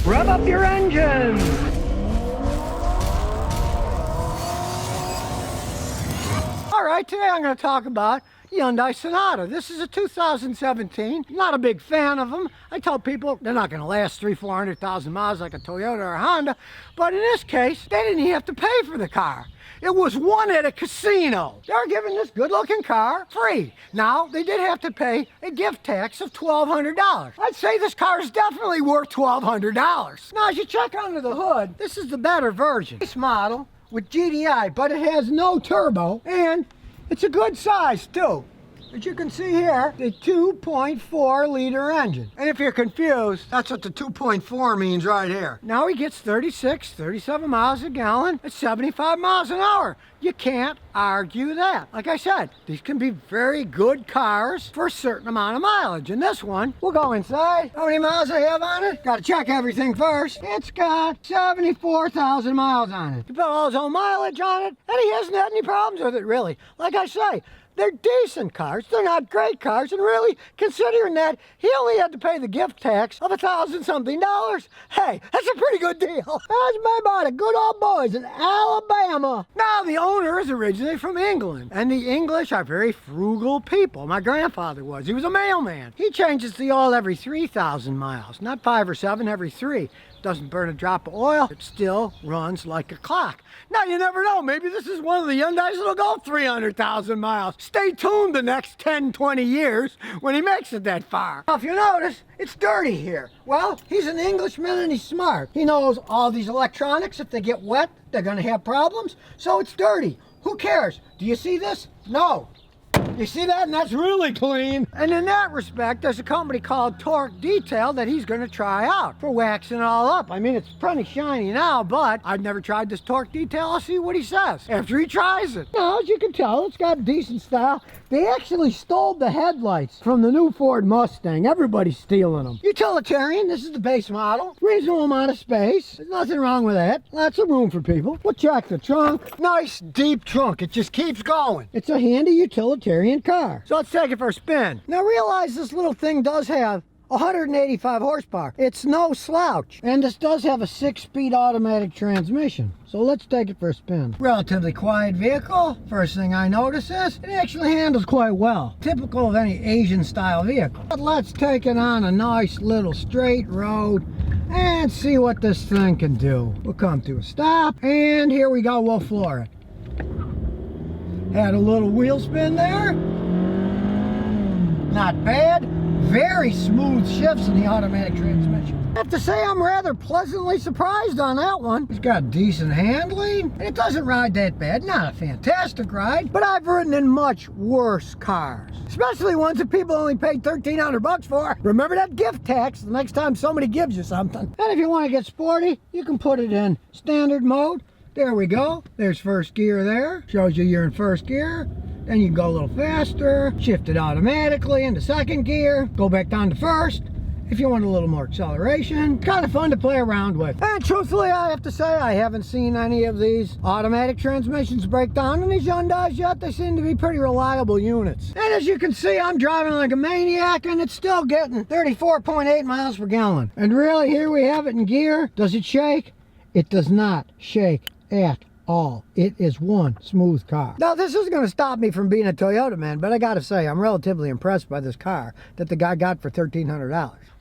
Rev up your engines! Alright, today I'm going to talk about Hyundai Sonata. This is a 2017. Not a big fan of them. I tell people they're not going to last 300,000-400,000 miles like a Toyota or a Honda, but in this case, they didn't even have to pay for the car. It was won at a casino. They're giving this good-looking car free. Now, they did have to pay a gift tax of $1,200. I'd say this car is definitely worth $1,200. Now, as you check under the hood, this is the better version. This model with GDI, but it has no turbo, and it's a good size, too. As you can see here, the 2.4 liter engine. And if you're confused, that's what the 2.4 means right here. Now he gets 36, 37 miles a gallon at 75 miles an hour. You can't argue that. Like I said, these can be very good cars for a certain amount of mileage. And this one, we'll go inside. How many miles I have on it? Gotta check everything first. It's got 74,000 miles on it. He put all his own mileage on it, and he hasn't had any problems with it, really. Like I say, they're decent cars. They're not great cars. And really, considering that he only had to pay the gift tax of $1,000-something, hey, that's a pretty good deal. That's my about it. Good old boys in Alabama. Now, the owner is originally from England. And the English are very frugal people. My grandfather was. He was a mailman. He changes the oil every 3,000 miles. Not 5 or 7, every 3. Doesn't burn a drop of oil. It still runs like a clock. Now, you never know. Maybe this is one of the Hyundais that'll go 300,000 miles. Stay tuned the next 10, 20 years when he makes it that far. Now, if you notice, it's dirty here. Well, he's an Englishman and he's smart. He knows all these electronics, if they get wet, they're going to have problems. So it's dirty. Who cares? Do you see this? No. You see that? And that's really clean. And in that respect, there's a company called Torque Detail that he's going to try out for waxing it all up. I mean, it's pretty shiny now, but I've never tried this Torque Detail. I'll see what he says after he tries it. Now, as you can tell, it's got decent style. They actually stole the headlights from the new Ford Mustang. Everybody's stealing them. Utilitarian, this is the base model. Reasonable amount of space. There's nothing wrong with that. Lots of room for people. We'll check the trunk. Nice, deep trunk. It just keeps going. It's a handy utilitarian car. So let's take it for a spin. Now realize this little thing does have 185 horsepower. It's no slouch. And this does have a 6-speed automatic transmission. So let's take it for a spin. Relatively quiet vehicle. First thing I notice is it actually handles quite well. Typical of any Asian style vehicle. But let's take it on a nice little straight road and see what this thing can do. We'll come to a stop and here we go, we'll floor it. Had a little wheel spin there. Not bad. Very smooth shifts in the automatic transmission. I have to say I'm rather pleasantly surprised on that one. It's got decent handling, and it doesn't ride that bad. Not a fantastic ride, but I've ridden in much worse cars. Especially ones that people only paid $1,300 for. Remember that gift tax the next time somebody gives you something. And if you want to get sporty, you can put it in standard mode. There we go. There's first gear there. Shows you you're in first gear. Then you can go a little faster, shift it automatically into second gear, go back down to first if you want a little more acceleration. Kind of fun to play around with. And truthfully, I have to say, I haven't seen any of these automatic transmissions break down in these Hyundais yet. They seem to be pretty reliable units. And as you can see, I'm driving like a maniac and it's still getting 34.8 miles per gallon. And really, here we have it in gear. Does it shake? It does not shake at all. It is one smooth car. Now, this isn't going to stop me from being a Toyota man, but I got to say, I'm relatively impressed by this car that the guy got for $1,300.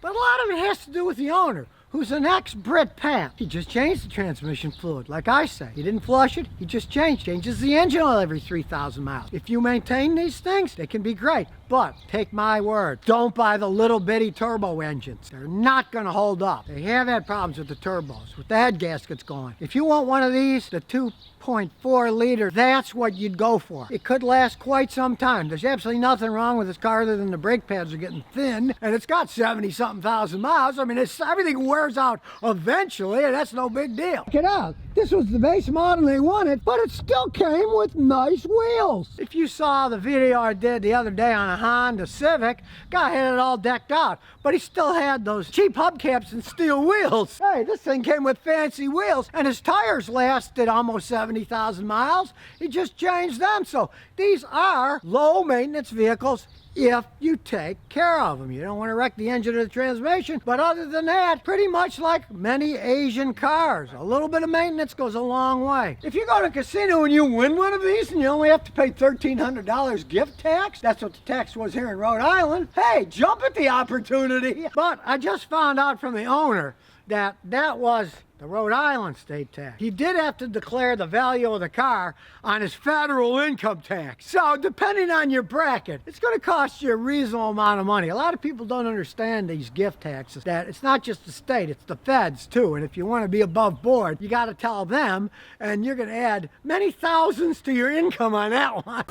But a lot of it has to do with the owner, who's an ex-Brit Pat. He just changed the transmission fluid, like I say. He didn't flush it, he just changes the engine oil every 3,000 miles. If you maintain these things, they can be great. But take my word, don't buy the little bitty turbo engines. They're not gonna hold up. They have had problems with the turbos, with the head gaskets going. If you want one of these, the 2.4 liter, that's what you'd go for. It could last quite some time. There's absolutely nothing wrong with this car other than the brake pads are getting thin, and it's got 70-something thousand miles. I mean, everything wears out eventually, and that's no big deal. Check it out. This was the base model they wanted, but it still came with nice wheels. If you saw the video I did the other day on a Honda Civic, guy had it all decked out, but he still had those cheap hubcaps and steel wheels. Hey, this thing came with fancy wheels, and his tires lasted almost 70,000 miles. He just changed them, so these are low maintenance vehicles. if you take care of them. You don't want to wreck the engine or the transmission, but other than that, pretty much like many Asian cars, a little bit of maintenance goes a long way. If you go to a casino and you win one of these and you only have to pay $1,300 gift tax, that's what the tax was here in Rhode Island, hey, jump at the opportunity. But I just found out from the owner that was the Rhode Island state tax. He did have to declare the value of the car on his federal income tax. So depending on your bracket, it's going to cost you a reasonable amount of money. A lot of people don't understand these gift taxes, that it's not just the state, it's the feds too. And if you want to be above board, you got to tell them, and you're going to add many thousands to your income on that one.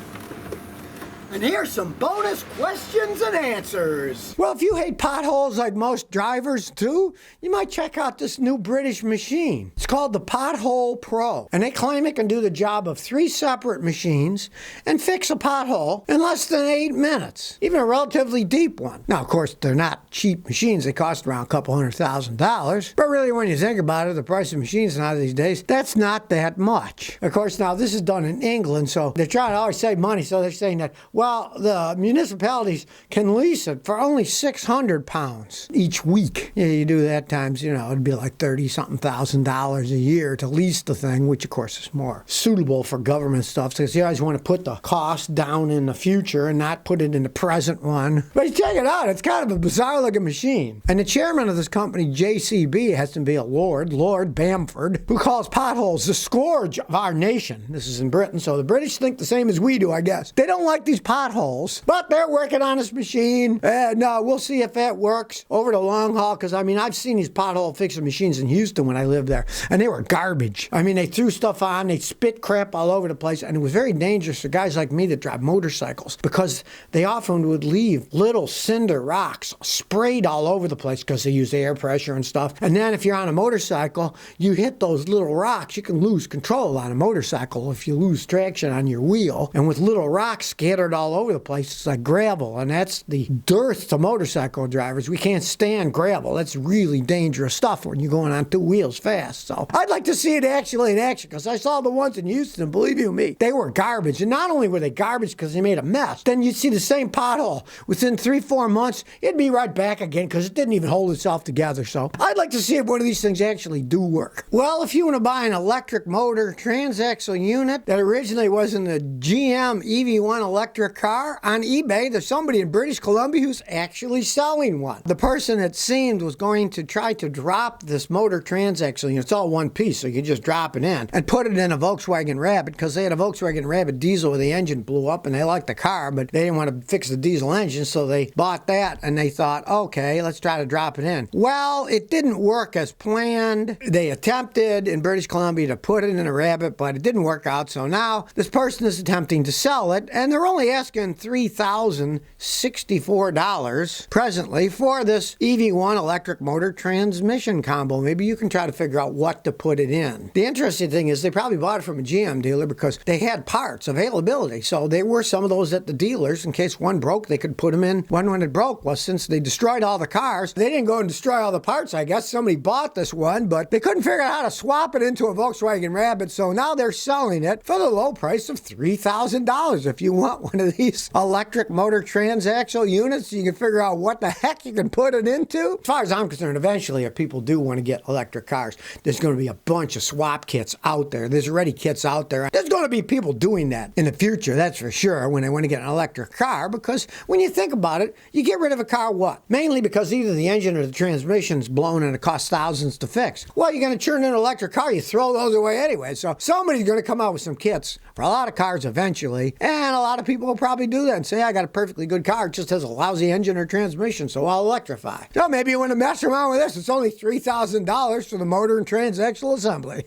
And here's some bonus questions and answers. Well, if you hate potholes like most drivers do, you might check out this new British machine. It's called the Pothole Pro, and they claim it can do the job of 3 separate machines and fix a pothole in less than 8 minutes, even a relatively deep one. Now, of course, they're not cheap machines. They cost around a couple $100,000. But really, when you think about it, the price of machines now these days, that's not that much. Of course, now this is done in England, so they're trying to always save money, so they're saying that, well, the municipalities can lease it for only £600 each week. Yeah, you do that times, it'd be like $30-something thousand a year to lease the thing, which of course is more suitable for government stuff, because you always want to put the cost down in the future and not put it in the present one. But check it out, it's kind of a bizarre looking machine. And the chairman of this company, JCB, has to be a Lord Bamford, who calls potholes the scourge of our nation. This is in Britain, so the British think the same as we do, I guess. They don't like these potholes, but they're working on this machine, and we'll see if that works over the long haul, because I've seen these pothole fixing machines in Houston when I lived there, and they were garbage. They threw stuff on, they spit crap all over the place, and it was very dangerous for guys like me that drive motorcycles, because they often would leave little cinder rocks sprayed all over the place because they use air pressure and stuff. And then if you're on a motorcycle, you hit those little rocks, you can lose control on a motorcycle if you lose traction on your wheel. And with little rocks scattered all over the place, it's like gravel, and that's the dearth to motorcycle drivers. We can't stand gravel. That's really dangerous stuff when you're going on 2 wheels fast. So I'd like to see it actually in action, because I saw the ones in Houston, and believe you me, they were garbage. And not only were they garbage because they made a mess, then you'd see the same pothole within 3-4 months, it'd be right back again because it didn't even hold itself together. So I'd like to see if one of these things actually do work. Well, if you want to buy an electric motor transaxle unit that originally was in the GM EV1 electric car, on eBay, there's somebody in British Columbia who's actually selling one. The person, it seemed, was going to try to drop this motor transaxle unit. It's all one piece, so you just drop it in and put it in a Volkswagen Rabbit, because they had a Volkswagen Rabbit diesel where the engine blew up, and they liked the car, but they didn't want to fix the diesel engine, so they bought that, and they thought, okay, let's try to drop it in. Well, it didn't work as planned. They attempted in British Columbia to put it in a Rabbit, but it didn't work out, so now this person is attempting to sell it, and they're only asking $3,064 presently for this EV1 electric motor transmission combo. Maybe you can try to figure out what to put it in. The interesting thing is they probably bought it from a GM dealer because they had parts availability. So there were some of those at the dealers. In case one broke, they could put them in when it broke. Well, since they destroyed all the cars, they didn't go and destroy all the parts, I guess. Somebody bought this one, but they couldn't figure out how to swap it into a Volkswagen Rabbit. So now they're selling it for the low price of $3,000. If you want one of these electric motor transaxle units, you can figure out what the heck you can put it into. As far as I'm concerned, eventually, if people do want to get electric cars, there's going to be a bunch of swap kits out there. There's already kits out there. There's going to be people doing that in the future, that's for sure, when they want to get an electric car, because when you think about it, you get rid of a car, what? Mainly because either the engine or the transmission's blown and it costs thousands to fix. Well, you're going to turn in an electric car, you throw those away anyway. So somebody's going to come out with some kits for a lot of cars eventually, and a lot of people will probably do that and say, I got a perfectly good car, it just has a lousy engine or transmission, so I'll electrify. So maybe you want to mess around with this. It's only $3,000 for the motor and transaxle assembly.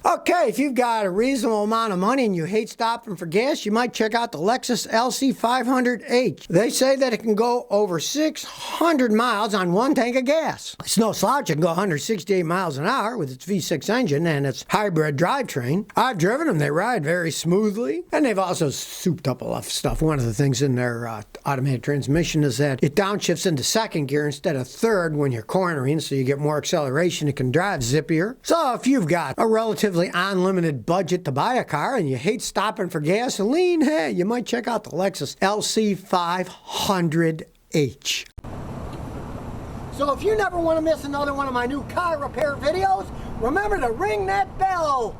Okay, if you've got a reasonable amount of money and you hate stopping for gas, you might check out the Lexus LC500H. They say that it can go over 600 miles on one tank of gas. It's no slouch. It can go 168 miles an hour with its V6 engine and its hybrid drivetrain. I've driven them. They ride very smoothly, and they've also souped up a lot of stuff. One of the things in their automated transmission is that it downshifts into second gear instead of third when you're cornering, so you get more acceleration. It can drive zippier. So if you've got a relatively relatively unlimited budget to buy a car and you hate stopping for gasoline, hey, you might check out the Lexus LC500H. So if you never want to miss another one of my new car repair videos, remember to ring that bell.